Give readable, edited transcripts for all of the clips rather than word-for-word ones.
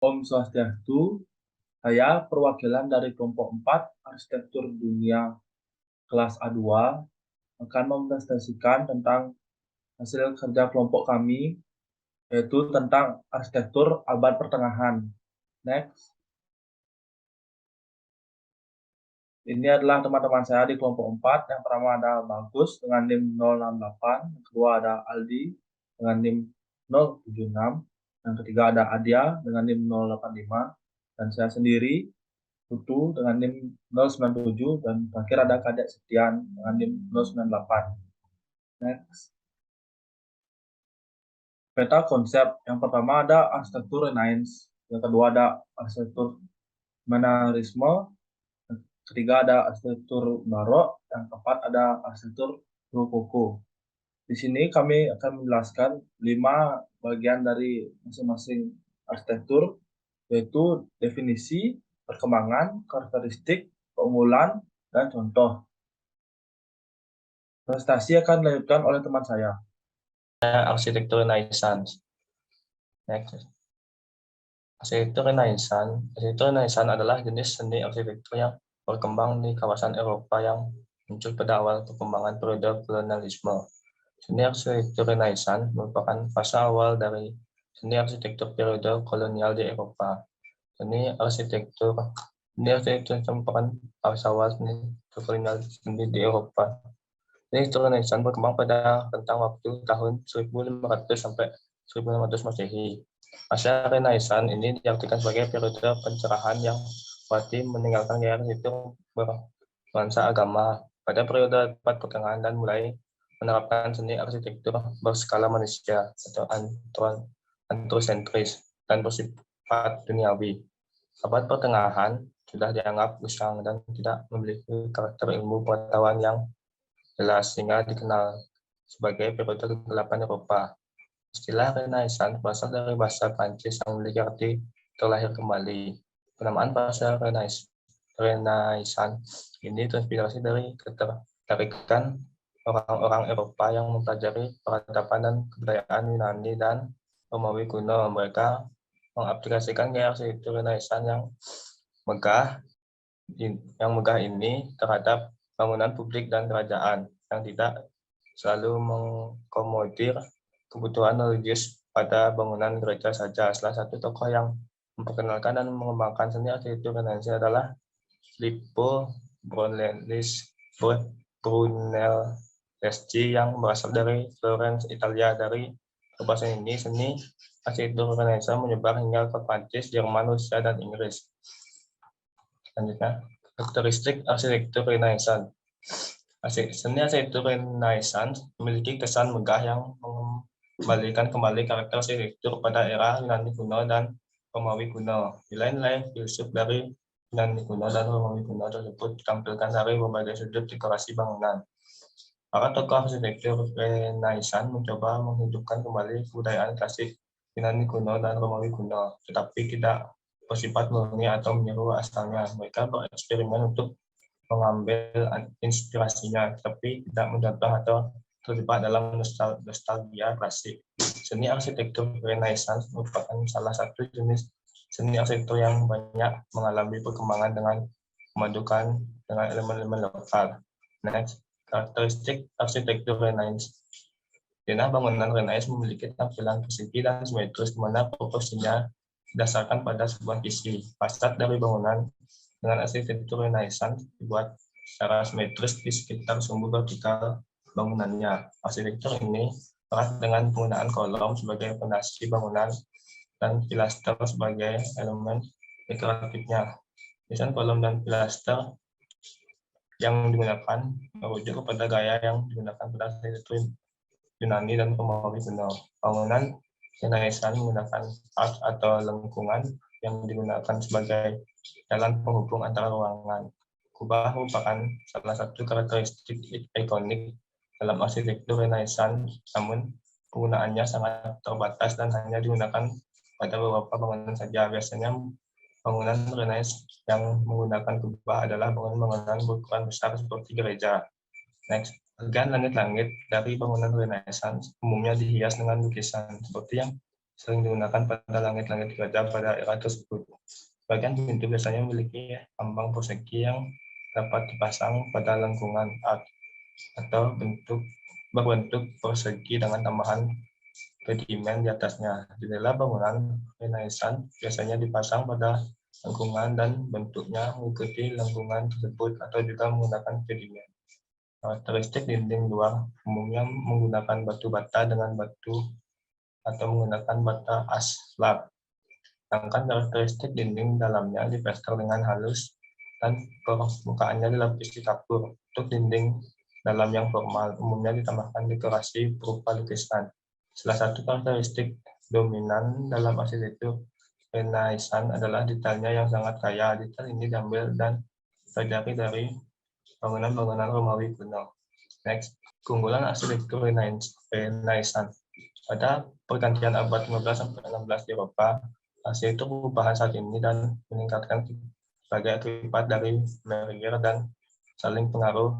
Om Swastiastu, saya perwakilan dari kelompok 4 Arsitektur Dunia kelas A2 akan mempresentasikan tentang hasil kerja kelompok kami, yaitu tentang arsitektur abad pertengahan. Next. Ini adalah teman-teman saya di kelompok 4. Yang pertama ada Bagus dengan NIM 068, yang kedua ada Aldi dengan NIM 076, yang ketiga ada Adia dengan NIM 085, dan saya sendiri Putu dengan NIM 097, dan terakhir ada Kadek Setian dengan NIM 098. Next. Peta konsep. Yang pertama ada arsitektur Renaissance, yang kedua ada arsitektur Mannerisme, yang ketiga ada arsitektur Barok, yang keempat ada arsitektur Rokoko. Di sini kami akan menjelaskan 5 bagian dari masing-masing arsitektur, yaitu definisi, perkembangan, karakteristik, keunggulan, dan contoh. Presentasi akan dilanjutkan oleh teman saya. Arsitektur Renaissance. Next. Arsitektur Renaissance adalah jenis seni arsitektur yang berkembang di kawasan Eropa yang muncul pada awal perkembangan periode kolonialisme. Seni arsitektur Renaissance merupakan fase awal dari seni arsitektur periode kolonial di Eropa. Seni arsitektur merupakan fase awal seni kolonial di Eropa. Seni Renaissance berkembang pada rentang waktu tahun 1500 sampai 1600 Masehi. Masa Renaissance ini diartikan sebagai periode pencerahan yang berarti meninggalkan gaya arsitektur bernuansa agama pada periode abad pertengahan dan mulai menerapkan seni arsitektur berskala manusia atau antrosentris dan bersifat duniawi. Abad pertengahan sudah dianggap usang dan tidak memiliki karakter ilmu pengetahuan yang jelas sehingga dikenal sebagai periode kegelapan Eropa. Istilah Renaissance berasal dari bahasa Prancis yang memiliki arti terlahir kembali. Penamaan bahasa Renaissance ini terinspirasi dari ketertarikan orang-orang Eropa yang mempelajari peradaban dan kebudayaan Yunani dan Romawi kuno. Mereka mengaplikasikan gaya arsitektur Renaissance yang megah ini terhadap bangunan publik dan kerajaan yang tidak selalu mengakomodir kebutuhan religius pada bangunan gereja saja. Salah satu tokoh yang memperkenalkan dan mengembangkan seni arsitektur Renaissance adalah Filippo Brunelleschi yang berasal dari Florence, Italia. Dari perpaduan ini, seni arsitektur Renaissance menyebar hingga ke Prancis, Jerman, Rusia, dan Inggris. Selanjutnya, karakteristik arsitektur Renaissance. Seni arsitektur Renaissance memiliki kesan megah yang mengembalikan kembali karakter arsitektur pada era Yunani kuno dan Romawi kuno. Nilai-nilai filsuf dari Yunani kuno dan Romawi kuno tersebut ditampilkan dari berbagai sudut dekorasi bangunan. Para tokoh arsitektur Renaissance mencoba menghidupkan kembali kebudayaan klasik Yunani kuno dan Romawi kuno, tetapi tidak bersifat murni atau meniru asalnya. Mereka bereksperimen untuk mengambil inspirasinya, tapi tidak mencontoh atau terlibat dalam nostalgia klasik. Seni arsitektur Renaissance merupakan salah satu jenis seni arsitektur yang banyak mengalami perkembangan dengan memadukan dengan elemen-elemen lokal. Next, karakteristik arsitektur Renaissance. Denah bangunan Renaissance memiliki tampilan persegi dan simetris, di mana proporsinya berdasarkan pada sebuah visi. Fasad dari bangunan dengan arsitektur Renaissance dibuat secara simetris di sekitar sumbu vertikal bangunannya. Arsitektur ini erat dengan penggunaan kolom sebagai fondasi bangunan dan pilaster sebagai elemen dekoratifnya. Desain kolom dan pilaster yang digunakan merujuk kepada gaya yang digunakan pada arsitektur Yunani dan Romawi kuno. Bangunan Renaissance menggunakan arch atau lengkungan yang digunakan sebagai jalan penghubung antara ruangan. Kubah merupakan salah satu karakteristik ikonik dalam arsitektur Renaissance, namun penggunaannya sangat terbatas dan hanya digunakan pada beberapa bangunan saja. Biasanya bangunan Renaissance yang menggunakan kubah adalah bangunan-bangunan berukuran besar seperti gereja. Next, bagian langit-langit dari bangunan Renaissance umumnya dihias dengan lukisan seperti yang sering digunakan pada langit-langit gajah pada era tersebut. Bagian pintu biasanya memiliki ambang persegi yang dapat dipasang pada lengkungan atau berbentuk persegi dengan tambahan pedimen di atasnya. Jendela bangunan Renaissance biasanya dipasang pada lengkungan dan bentuknya mengikuti lengkungan tersebut atau juga menggunakan pedimen. Karakteristik dinding luar umumnya menggunakan batu bata dengan batu atau menggunakan bata asfalt. Sedangkan karakteristik dinding dalamnya diplester dengan halus dan permukaannya dilapisi kapur. Untuk dinding dalam yang formal, umumnya ditambahkan dekorasi berupa lukisan. Salah satu karakteristik dominan dalam arsitektur Renaissance adalah detailnya yang sangat kaya. Detail ini diambil dan dipelajari dari bangunan-bangunan Romawi kuno. Next, keunggulan arsitektur Renaissance. Pada pergantian abad 15 sampai 16 di Eropa, arsitektur perubahan saat ini dan meningkatkan sebagai akibat dari Merrier dan saling pengaruh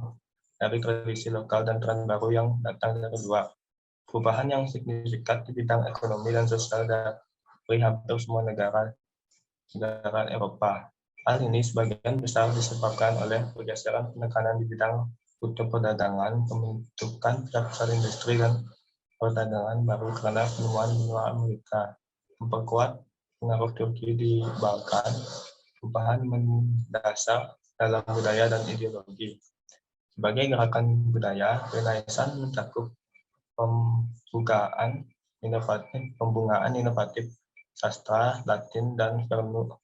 dari tradisi lokal dan tren baru yang datang dari luar. Perubahan yang signifikan di bidang ekonomi dan sosial dari hampir semua negara Eropa. Hal ini sebagian besar disebabkan oleh pergeseran penekanan di bidang mutu perdagangan, pembentukan pusat industri dan perdagangan baru karena penemuan benua Amerika, memperkuat pengaruh Turki di Balkan, perubahan mendasar dalam budaya dan ideologi. Sebagai gerakan budaya, Renaissance mencakup pembungaan inovatif sastra, Latin, dan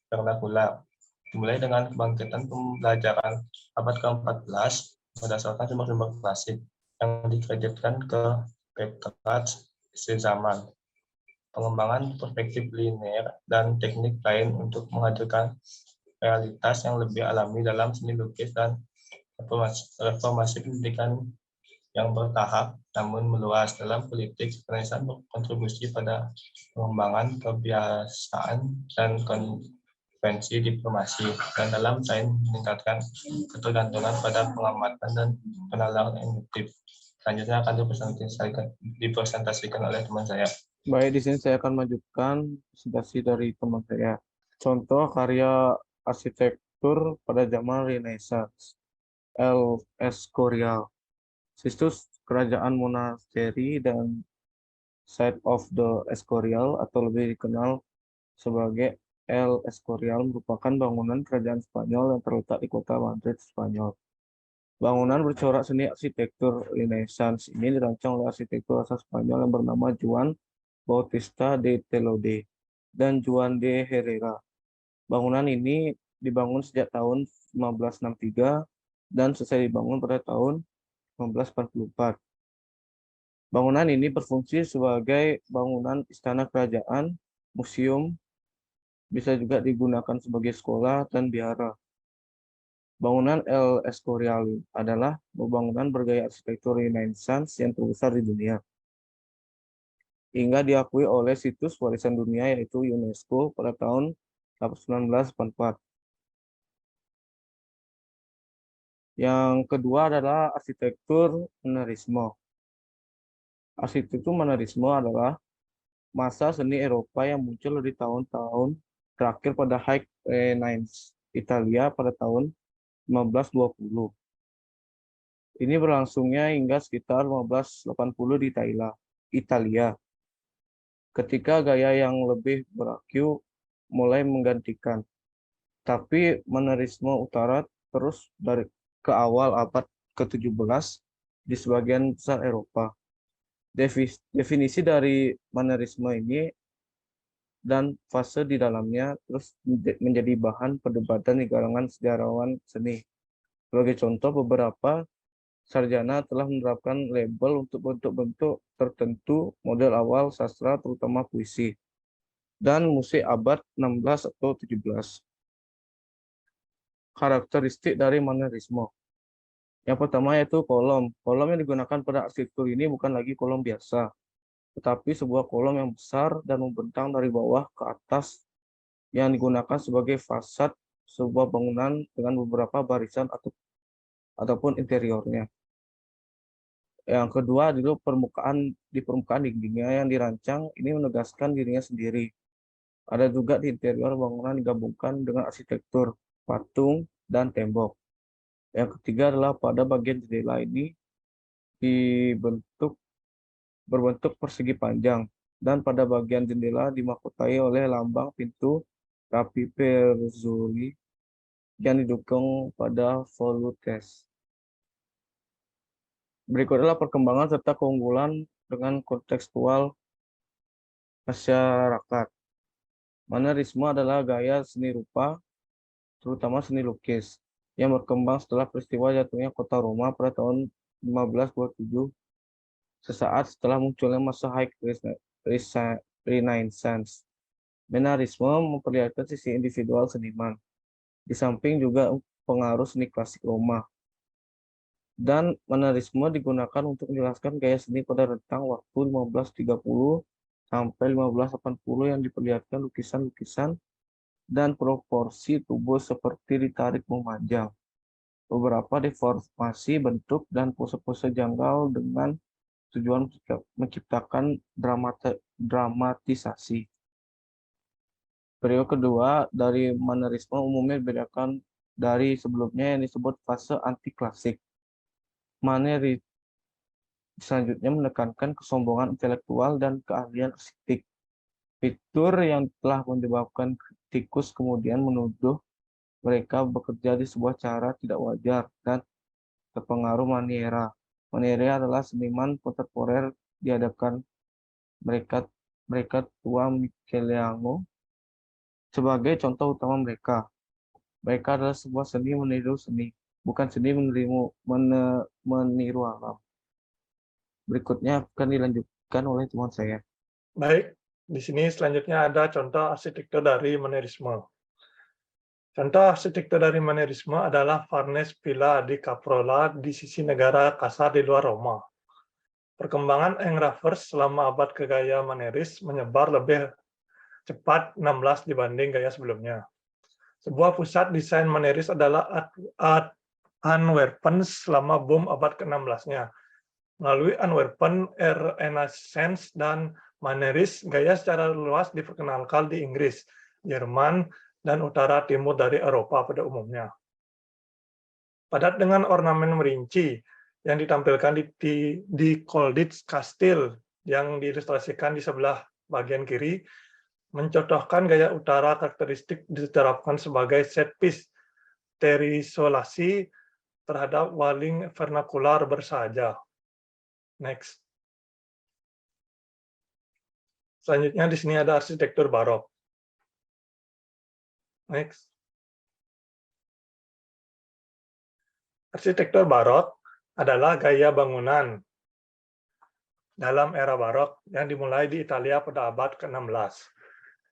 vernakular. Dimulai dengan kebangkitan pembelajaran abad ke-14 berdasarkan sumber-sumber klasik yang dikreditkan ke Petrarch sezaman. Pengembangan perspektif linear dan teknik lain untuk menghadirkan realitas yang lebih alami dalam seni lukis dan reformasi pendidikan yang bertahap namun meluas dalam politik. Renaissance berkontribusi pada pengembangan kebiasaan dan konvensi diplomasi dan dalam sains meningkatkan ketergantungan pada pengamatan dan penalaran induktif. Selanjutnya akan dipresentasikan oleh teman saya. Baik, di sini saya akan majukan presentasi dari teman saya. Contoh karya arsitektur pada zaman Renaissance. El Escorial, situs kerajaan monasteri dan Site of the Escorial atau lebih dikenal sebagai El Escorial merupakan bangunan kerajaan Spanyol yang terletak di kota Madrid, Spanyol. Bangunan bercorak seni arsitektur Renaissance ini dirancang oleh arsitektur asal Spanyol yang bernama Juan Bautista de Tellode dan Juan de Herrera. Bangunan ini dibangun sejak tahun 1563 dan selesai dibangun pada tahun 1944. Bangunan ini berfungsi sebagai bangunan istana kerajaan, museum, bisa juga digunakan sebagai sekolah dan biara. Bangunan El Escorial adalah bangunan bergaya arsitektur Renaissance yang terbesar di dunia, hingga diakui oleh situs warisan dunia yaitu UNESCO pada tahun 1984. Yang kedua adalah arsitektur Mannerisme. Arsitektur Mannerisme adalah masa seni Eropa yang muncul di tahun-tahun terakhir pada High Renaissance Italia pada tahun 1520. Ini berlangsungnya hingga sekitar 1580 di Italia. Ketika gaya yang lebih beraku mulai menggantikan. Tapi Mannerisme Utara terus dari ke awal abad ke-17 di sebagian besar Eropa. Definisi dari Mannerisme ini dan fase di dalamnya terus menjadi bahan perdebatan di kalangan sejarawan seni. Sebagai contoh, beberapa sarjana telah menerapkan label untuk bentuk-bentuk tertentu model awal sastra, terutama puisi, dan musik abad 16 atau 17. Karakteristik dari Mannerisme. Yang pertama yaitu kolom. Kolom yang digunakan pada arsitektur ini bukan lagi kolom biasa, tetapi sebuah kolom yang besar dan membentang dari bawah ke atas yang digunakan sebagai fasad sebuah bangunan dengan beberapa barisan ataupun interiornya. Yang kedua dulu di permukaan dindingnya yang dirancang ini menegaskan dirinya sendiri. Ada juga di interior bangunan digabungkan dengan arsitektur, patung, dan tembok. Yang ketiga adalah pada bagian jendela ini dibentuk berbentuk persegi panjang dan pada bagian jendela dimahkotai oleh lambang pintu Rapi Perzoli yang didukung pada volutes. Berikut adalah perkembangan serta keunggulan dengan kontekstual masyarakat. Manierisme adalah gaya seni rupa, terutama seni lukis, yang berkembang setelah peristiwa jatuhnya kota Roma pada tahun 1527, sesaat setelah munculnya masa High Renaissance. Manierisme memperlihatkan sisi individual seniman, di samping juga pengaruh seni klasik Roma. Dan manierisme digunakan untuk menjelaskan gaya seni pada rentang waktu 1530 sampai 1580 yang diperlihatkan lukisan-lukisan dan proporsi tubuh seperti ditarik memanjang, beberapa deformasi bentuk dan pose-pose janggal dengan tujuan menciptakan dramatisasi. Periode kedua dari manierisme umumnya dibedakan dari sebelumnya yang disebut fase anti-klasik. Manierisme selanjutnya menekankan kesombongan intelektual dan keahlian arsitek. Fitur yang telah menyebabkan kritikus kemudian menuduh mereka bekerja di sebuah cara tidak wajar dan terpengaruh Maniera. Maniera adalah seniman kontemporer di hadapan mereka tua Michelangelo sebagai contoh utama mereka. Mereka adalah sebuah seni meniru seni, bukan seni meniru alam. Berikutnya akan dilanjutkan oleh teman saya. Baik, di sini selanjutnya ada contoh arsitektur dari manierisme. Contoh arsitektur dari manierisme adalah Farnese Villa di Caprarola di sisi negara Kasar di luar Roma. Perkembangan engravers selama abad kegaya manieris menyebar lebih cepat 16 dibanding gaya sebelumnya. Sebuah pusat desain manieris adalah Antwerpen selama boom abad ke-16-nya. Melalui Antwerpen, Renaissance dan manieris, gaya secara luas diperkenalkan di Inggris, Jerman, dan utara timur dari Eropa pada umumnya. Padat dengan ornamen merinci yang ditampilkan di Colditz Castle yang diilustrasikan di sebelah bagian kiri, mencontohkan gaya utara karakteristik diterapkan sebagai set piece terisolasi terhadap waling vernakular bersahaja. Next. Selanjutnya di sini ada arsitektur barok. Next. Arsitektur barok adalah gaya bangunan dalam era barok yang dimulai di Italia pada abad ke-16.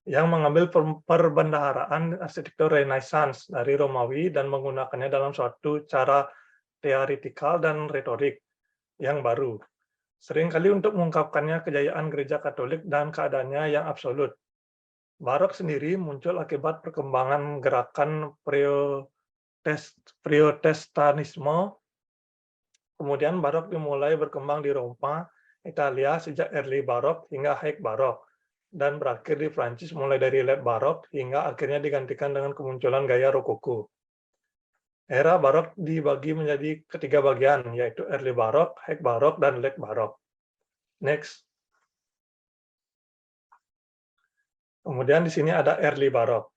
Yang mengambil perbendaharaan arsitektur Renaissance dari Romawi dan menggunakannya dalam suatu cara teoritikal dan retorik yang baru. Seringkali untuk mengungkapkannya kejayaan gereja Katolik dan keadaannya yang absolut. Barok sendiri muncul akibat perkembangan gerakan Protestanisme. Kemudian barok dimulai berkembang di Roma, Italia sejak early barok hingga high barok, dan berakhir di Prancis mulai dari late barok hingga akhirnya digantikan dengan kemunculan gaya rokoko. Era barok dibagi menjadi ketiga bagian, yaitu early barok, high barok, dan late barok. Next. Kemudian di sini ada early barok.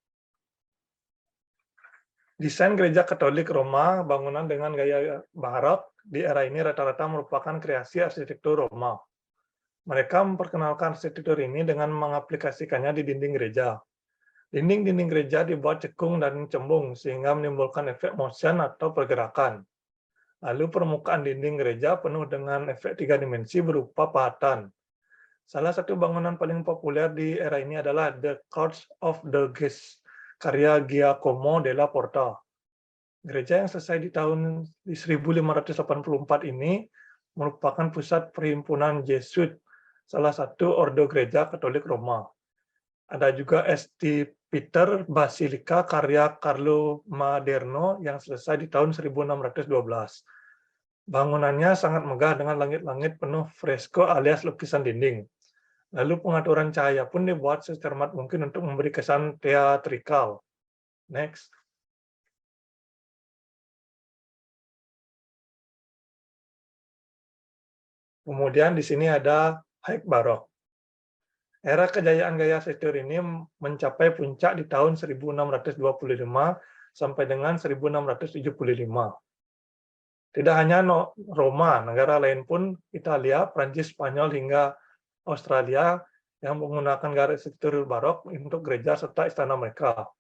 Desain gereja Katolik Roma, bangunan dengan gaya barok di era ini rata-rata merupakan kreasi arsitektur Roma. Mereka memperkenalkan arsitektur ini dengan mengaplikasikannya di dinding gereja. Dinding-dinding gereja dibuat cekung dan cembung sehingga menimbulkan efek motion atau pergerakan. Lalu permukaan dinding gereja penuh dengan efek 3 dimensi berupa pahatan. Salah satu bangunan paling populer di era ini adalah The Church of the Guest, karya Giacomo della Porta. Gereja yang selesai di tahun 1584 ini merupakan pusat perhimpunan Jesuit, salah satu ordo gereja Katolik Roma. Ada juga St. Peter Basilica karya Carlo Maderno yang selesai di tahun 1612. Bangunannya sangat megah dengan langit-langit penuh fresko alias lukisan dinding. Lalu pengaturan cahaya pun dibuat secermat mungkin untuk memberi kesan teatrikal. Next. Kemudian di sini ada high barok. Era kejayaan gaya arsitektur ini mencapai puncak di tahun 1625 sampai dengan 1675. Tidak hanya Roma, negara lain pun Italia, Prancis, Spanyol, hingga Australia yang menggunakan gaya arsitektur barok untuk gereja serta istana mereka.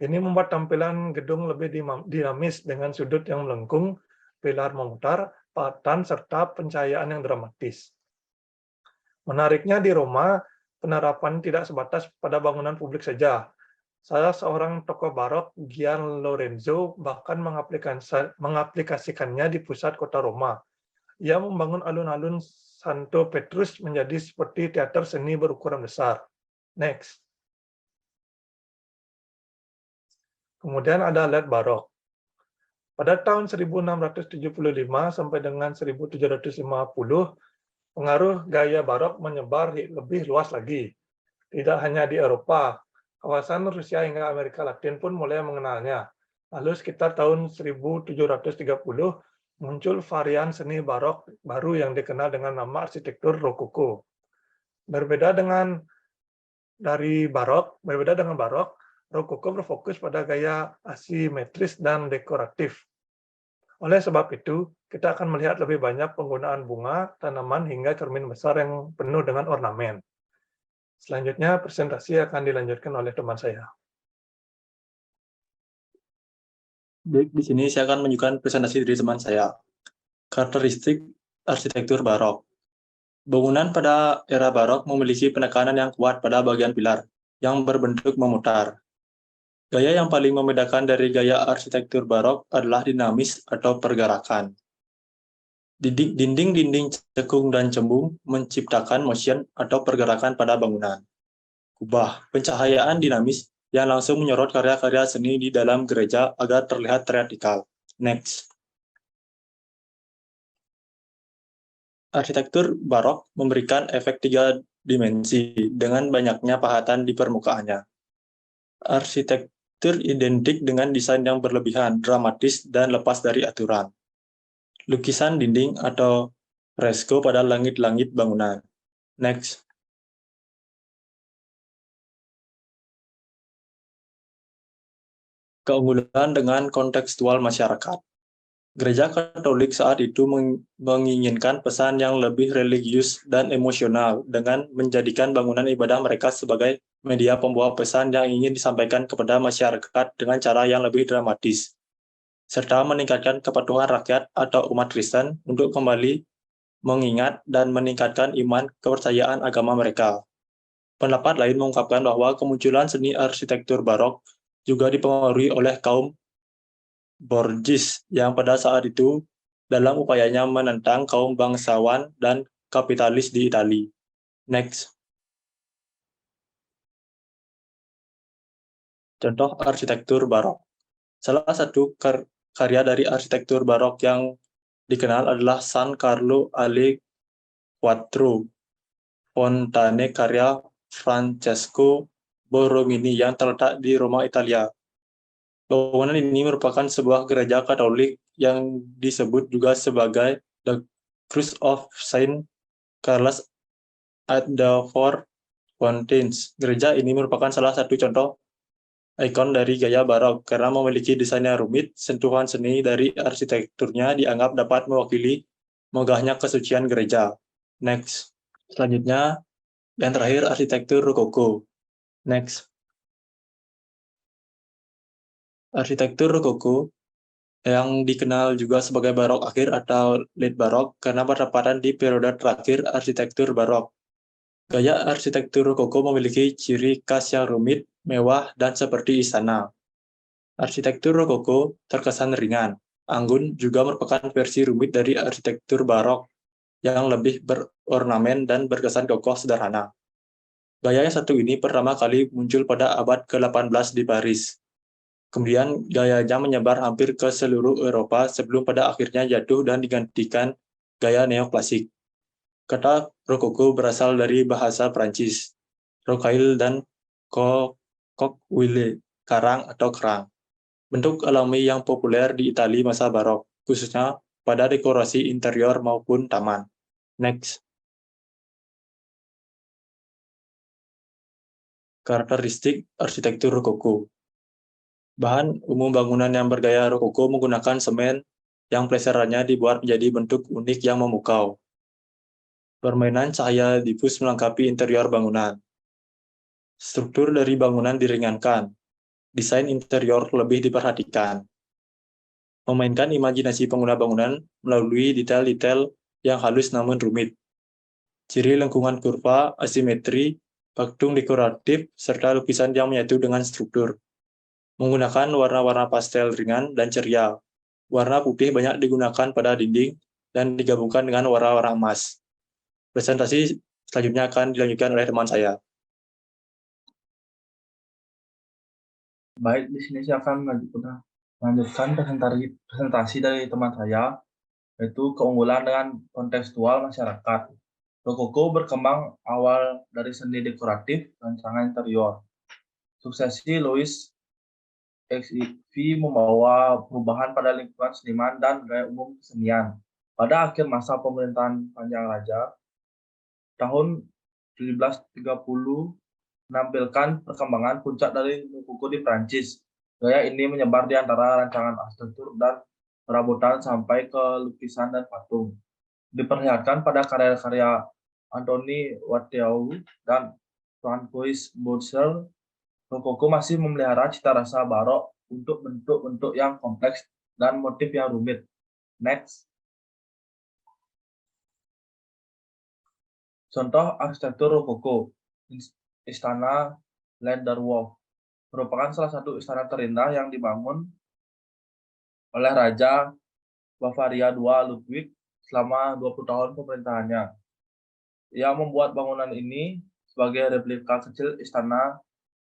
Ini membuat tampilan gedung lebih dinamis dengan sudut yang melengkung, pilar memutar, patan, serta pencahayaan yang dramatis. Menariknya di Roma, penerapan tidak sebatas pada bangunan publik saja. Salah seorang tokoh barok, Gian Lorenzo, bahkan mengaplikasikannya di pusat kota Roma. Ia membangun alun-alun Santo Petrus menjadi seperti teater seni berukuran besar. Next. Kemudian ada LED barok. Pada tahun 1675 sampai dengan 1750, pengaruh gaya barok menyebar lebih luas lagi. Tidak hanya di Eropa, kawasan Rusia hingga Amerika Latin pun mulai mengenalnya. Lalu sekitar tahun 1730, muncul varian seni barok baru yang dikenal dengan nama arsitektur Rokoko. Berbeda dengan barok, Rokoko berfokus pada gaya asimetris dan dekoratif. Oleh sebab itu, kita akan melihat lebih banyak penggunaan bunga, tanaman, hingga cermin besar yang penuh dengan ornamen. Selanjutnya, presentasi akan dilanjutkan oleh teman saya. Baik, di sini saya akan menunjukkan presentasi dari teman saya. Karakteristik arsitektur barok. Bangunan pada era barok memiliki penekanan yang kuat pada bagian pilar, yang berbentuk memutar. Gaya yang paling membedakan dari gaya arsitektur barok adalah dinamis atau pergerakan. Dinding-dinding cekung dan cembung menciptakan motion atau pergerakan pada bangunan. Kubah, pencahayaan dinamis yang langsung menyorot karya-karya seni di dalam gereja agar terlihat teatrikal. Next. Arsitektur barok memberikan efek 3 dimensi dengan banyaknya pahatan di permukaannya. Arsitektur identik dengan desain yang berlebihan, dramatis, dan lepas dari aturan. Lukisan dinding atau fresko pada langit-langit bangunan. Next. Keunggulan dengan kontekstual masyarakat. Gereja Katolik saat itu menginginkan pesan yang lebih religius dan emosional dengan menjadikan bangunan ibadah mereka sebagai media pembawa pesan yang ingin disampaikan kepada masyarakat dengan cara yang lebih dramatis, serta meningkatkan kepatuhan rakyat atau umat Kristen untuk kembali mengingat dan meningkatkan iman kepercayaan agama mereka. Pendapat lain mengungkapkan bahwa kemunculan seni arsitektur barok juga dipengaruhi oleh kaum Borges yang pada saat itu dalam upayanya menentang kaum bangsawan dan kapitalis di Italia. Next. Contoh arsitektur barok. Salah satu karya dari arsitektur barok yang dikenal adalah San Carlo alle Quattro Fontane karya Francesco Borromini yang terletak di Roma, Italia. Bangunan ini merupakan sebuah gereja Katolik yang disebut juga sebagai The Cross of Saint Carlos at the Four Fountains. Gereja ini merupakan salah satu contoh ikon dari gaya barok karena memiliki desain yang rumit. Sentuhan seni dari arsitekturnya dianggap dapat mewakili megahnya kesucian gereja. Next. Selanjutnya, yang terakhir arsitektur Rokoko. Next. Arsitektur Rokoko yang dikenal juga sebagai barok akhir atau late barok karena bertepatan di periode terakhir arsitektur barok. Gaya arsitektur Rokoko memiliki ciri khas yang rumit, mewah, dan seperti istana. Arsitektur Rokoko terkesan ringan. Anggun juga merupakan versi rumit dari arsitektur barok yang lebih berornamen dan berkesan kokoh sederhana. Gaya yang satu ini pertama kali muncul pada abad ke-18 di Paris. Kemudian gayanya menyebar hampir ke seluruh Eropa sebelum pada akhirnya jatuh dan digantikan gaya neoklasik. Kata rokoko berasal dari bahasa Prancis, rocaille dan coquille, karang atau kerang. Bentuk alami yang populer di Italia masa barok, khususnya pada dekorasi interior maupun taman. Next. Karakteristik arsitektur rokoko. Bahan umum bangunan yang bergaya rokoko menggunakan semen yang pleserannya dibuat menjadi bentuk unik yang memukau. Permainan cahaya difus melengkapi interior bangunan. Struktur dari bangunan diringankan. Desain interior lebih diperhatikan. Memainkan imajinasi pengguna bangunan melalui detail-detail yang halus namun rumit. Ciri lengkungan kurva, asimetri, patung dekoratif, serta lukisan yang menyatu dengan struktur. Menggunakan warna-warna pastel ringan dan ceria. Warna putih banyak digunakan pada dinding dan digabungkan dengan warna-warna emas. Presentasi selanjutnya akan dilanjutkan oleh teman saya. Baik, di sini saya akan melanjutkan presentasi dari teman saya, yaitu keunggulan dengan kontekstual masyarakat. Rokoko berkembang awal dari seni dekoratif rancangan interior. Suksesi Louis XIV membawa perubahan pada lingkungan seniman dan gaya umum kesenian. Pada akhir masa pemerintahan Panjang Raja, tahun 1730 menampilkan perkembangan puncak dari rokoko di Prancis. Gaya ini menyebar di antara rancangan arsitektur dan perabotan sampai ke lukisan dan patung. Diperlihatkan pada karya-karya Anthony Watteau dan Francois Boucher, rokoko masih memelihara cita rasa barok untuk bentuk-bentuk yang kompleks dan motif yang rumit. Next. Contoh arsitektur rokoko. Istana Lederhof merupakan salah satu istana terindah yang dibangun oleh Raja Bavaria II Ludwig selama 20 tahun pemerintahannya. Ia membuat bangunan ini sebagai replika kecil Istana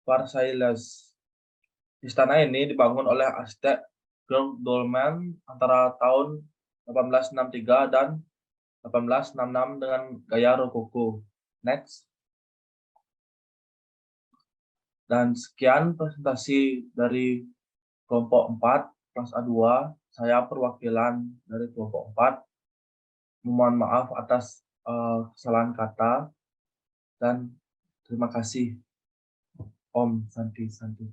Versailles. Istana ini dibangun oleh arsitek Georg Dolman antara tahun 1863 dan 1866 dengan gaya rokoko. Next. Dan sekian presentasi dari kelompok 4, kelas A2. Saya perwakilan dari kelompok 4. Mohon maaf atas kesalahan kata. Dan terima kasih. Om Santi Santi.